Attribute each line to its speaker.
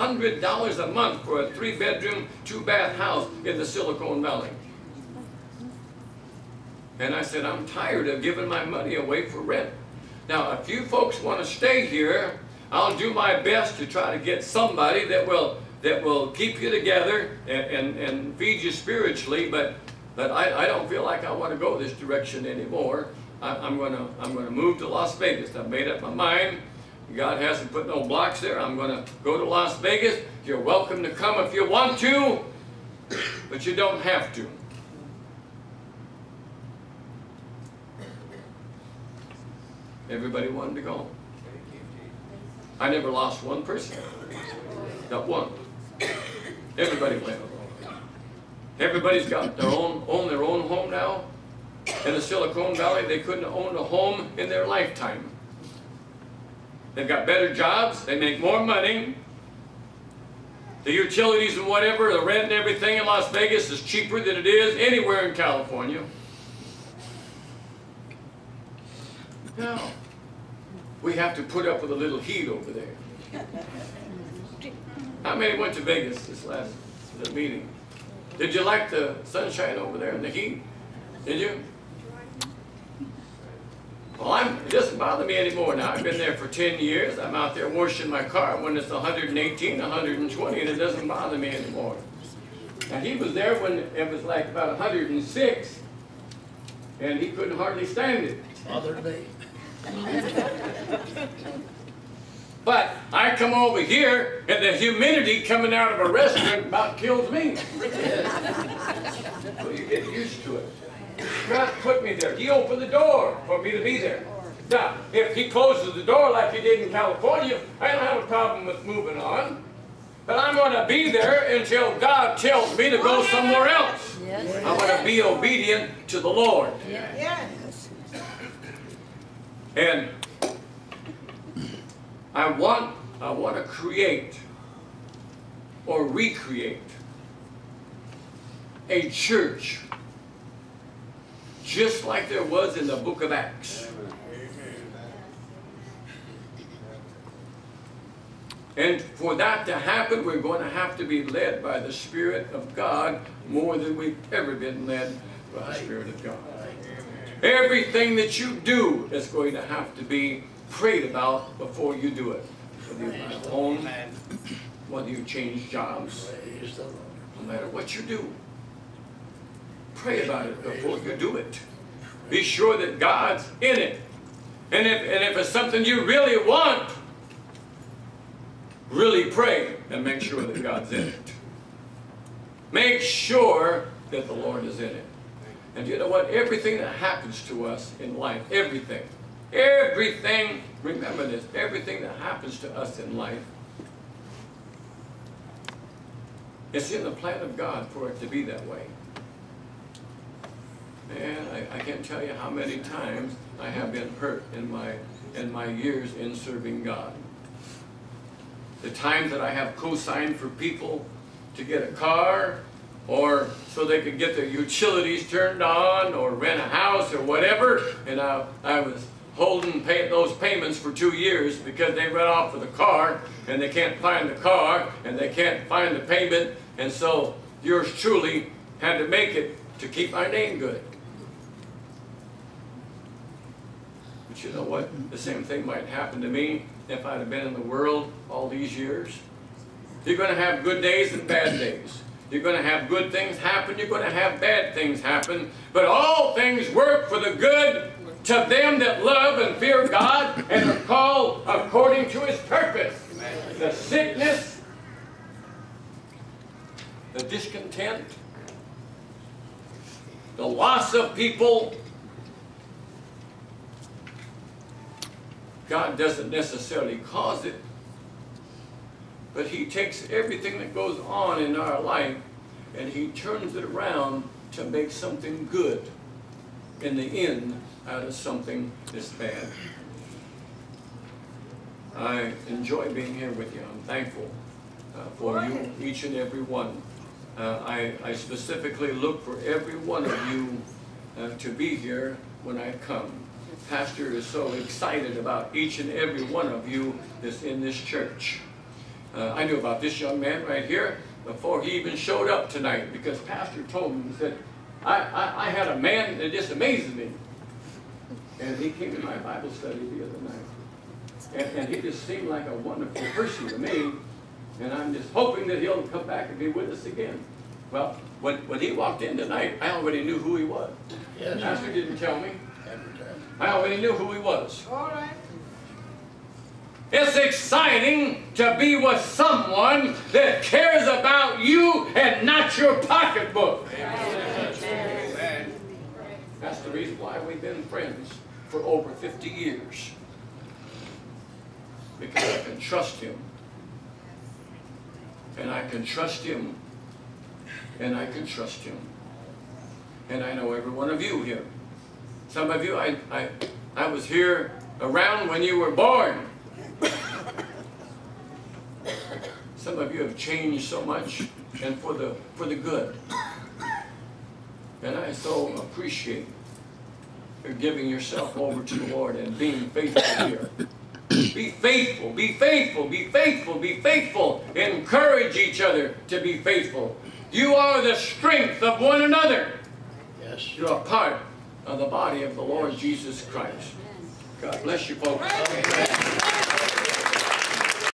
Speaker 1: $100 a month for a 3-bedroom, 2-bath house in the Silicon Valley. And I said, I'm tired of giving my money away for rent. Now, if you folks want to stay here, I'll do my best to try to get somebody that will keep you together and feed you spiritually. But I don't feel like I want to go this direction anymore. I'm gonna move to Las Vegas. I've made up my mind. God hasn't put no blocks there. I'm gonna go to Las Vegas. You're welcome to come if you want to, but you don't have to. Everybody wanted to go. I never lost one person. Not one. Everybody went. Everybody's got their own home now. In the Silicon Valley, they couldn't own a home in their lifetime. They've got better jobs. They make more money. The utilities and whatever, the rent and everything in Las Vegas is cheaper than it is anywhere in California. Now, we have to put up with a little heat over there. How many went to Vegas this last meeting? Did you like the sunshine over there and the heat? Did you? Well, it doesn't bother me anymore now. I've been there for 10 years. I'm out there washing my car when it's 118, 120, and it doesn't bother me anymore. Now, he was there when it was like about 106, and he couldn't hardly stand it.
Speaker 2: Bothered me.
Speaker 1: But I come over here, and the humidity coming out of a restaurant about kills me. So you get used to it. God put me there. He opened the door for me to be there. Now, if he closes the door like he did in California, I don't have a problem with moving on. But I'm going to be there until God tells me to go somewhere else. Yes. I'm going to be obedient to the Lord.
Speaker 3: Yes.
Speaker 1: And I want to create or recreate a church just like there was in the book of Acts. And for that to happen, we're going to have to be led by the Spirit of God more than we've ever been led by the Spirit of God. Everything that you do is going to have to be prayed about before you do it. Whether you buy a home, whether you change jobs, no matter what you do. Pray about it before you do it. Be sure that God's in it. And if it's something you really want, really pray and make sure that God's in it. Make sure that the Lord is in it. And you know what? Everything that happens to us in life, everything, remember this, everything that happens to us in life, it's in the plan of God for it to be that way. And I can't tell you how many times I have been hurt in my years in serving God. The times that I have co-signed for people to get a car, or so they could get their utilities turned on, or rent a house, or whatever, and I was paying those payments for 2 years because they run off with a car, and they can't find the car, and they can't find the payment, and so yours truly had to make it to keep my name good. But you know what? The same thing might happen to me if I'd have been in the world all these years. You're going to have good days and bad days. You're going to have good things happen. You're going to have bad things happen. But all things work for the good to them that love and fear God and are called according to His purpose. The sickness, the discontent, the loss of people, God doesn't necessarily cause it, but He takes everything that goes on in our life and He turns it around to make something good in the end out of something that's bad. I enjoy being here with you. I'm thankful for you, each and every one. I specifically look for every one of you to be here when I come. Pastor is so excited about each and every one of you that's in this church. I knew about this young man right here before he even showed up tonight, because Pastor told me, he said, I had a man that just amazes me. And he came to my Bible study the other night. And he just seemed like a wonderful person to me. And I'm just hoping that he'll come back and be with us again. Well, when he walked in tonight, I already knew who he was. Yes. The pastor didn't tell me. I already knew who he was. All right. It's exciting to be with someone that cares about you and not your pocketbook. Amen. That's the reason why we've been friends for over 50 years. Because I can trust him. And I can trust him. And I can trust him. And I know every one of you here. Some of you, I was here around when you were born. Some of you have changed so much, and for the good. And I so appreciate you giving yourself over to the Lord and being faithful here. Be faithful, be faithful, be faithful, be faithful. Encourage each other to be faithful. You are the strength of one another. Yes. You are part of the body of the Lord Jesus Christ. God bless you, folks.